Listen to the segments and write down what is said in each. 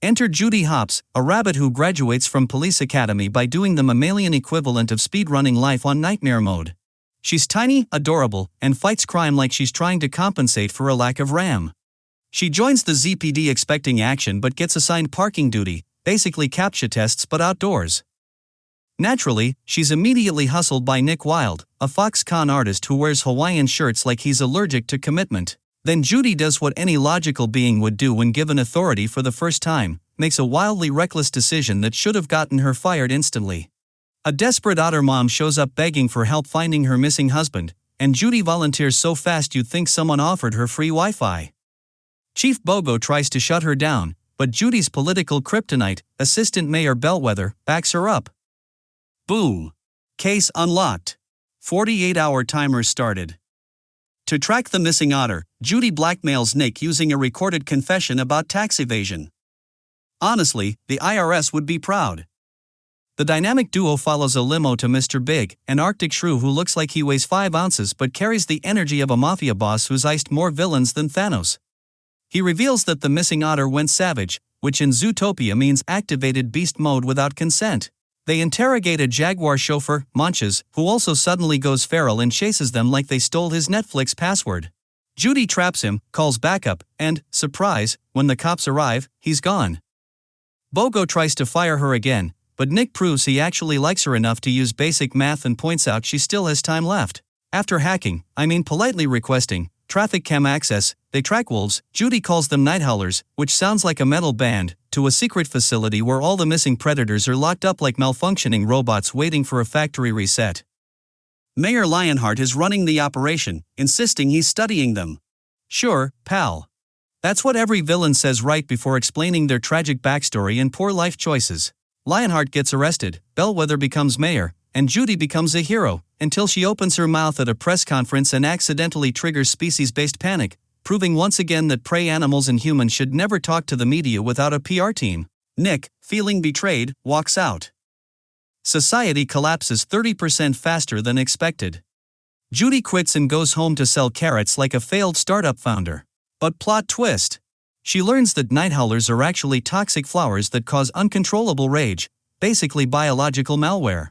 Enter Judy Hopps, a rabbit who graduates from police academy by doing the mammalian equivalent of speedrunning life on nightmare mode. She's tiny, adorable, and fights crime like she's trying to compensate for a lack of RAM. She joins the ZPD expecting action but gets assigned parking duty, basically CAPTCHA tests but outdoors. Naturally, she's immediately hustled by Nick Wilde, a Foxconn artist who wears Hawaiian shirts like he's allergic to commitment. Then Judy does what any logical being would do when given authority for the first time, makes a wildly reckless decision that should have gotten her fired instantly. A desperate otter mom shows up begging for help finding her missing husband, and Judy volunteers so fast you'd think someone offered her free Wi-Fi. Chief Bogo tries to shut her down, but Judy's political kryptonite, Assistant Mayor Bellwether, backs her up. Boom. Case unlocked. 48-hour timer started. To track the missing otter, Judy blackmails Nick using a recorded confession about tax evasion. Honestly, the IRS would be proud. The dynamic duo follows a limo to Mr. Big, an Arctic shrew who looks like he weighs 5 ounces but carries the energy of a mafia boss who's iced more villains than Thanos. He reveals that the missing otter went savage, which in Zootopia means activated beast mode without consent. They interrogate a Jaguar chauffeur, Monches, who also suddenly goes feral and chases them like they stole his Netflix password. Judy traps him, calls backup, and, surprise, when the cops arrive, he's gone. Bogo tries to fire her again, but Nick proves he actually likes her enough to use basic math and points out she still has time left. After hacking, politely requesting, traffic cam access, they track wolves, Judy calls them night howlers, which sounds like a metal band, to a secret facility where all the missing predators are locked up like malfunctioning robots waiting for a factory reset. Mayor Lionheart is running the operation, insisting he's studying them. Sure, pal. That's what every villain says right before explaining their tragic backstory and poor life choices. Lionheart gets arrested, Bellwether becomes mayor, and Judy becomes a hero, until she opens her mouth at a press conference and accidentally triggers species-based panic, proving once again that prey animals and humans should never talk to the media without a PR team. Nick, feeling betrayed, walks out. Society collapses 30% faster than expected. Judy quits and goes home to sell carrots like a failed startup founder. But plot twist. She learns that night howlers are actually toxic flowers that cause uncontrollable rage, basically biological malware.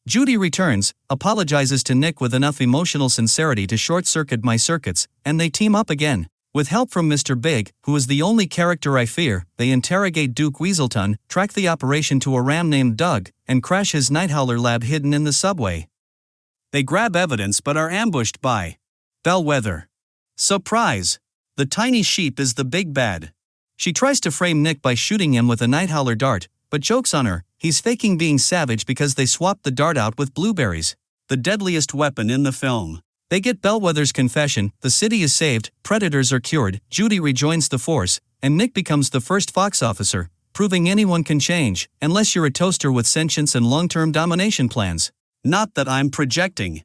Judy returns, apologizes to Nick with enough emotional sincerity to short-circuit my circuits, and they team up again. With help from Mr. Big, who is the only character I fear, they interrogate Duke Weaselton, track the operation to a ram named Doug, and crash his night howler lab hidden in the subway. They grab evidence but are ambushed by Bellwether. Surprise! The tiny sheep is the big bad. She tries to frame Nick by shooting him with a night howler dart, but jokes on her, he's faking being savage because they swapped the dart out with blueberries, the deadliest weapon in the film. They get Bellwether's confession, the city is saved, predators are cured, Judy rejoins the force, and Nick becomes the first Fox officer, proving anyone can change, unless you're a toaster with sentience and long-term domination plans. Not that I'm projecting.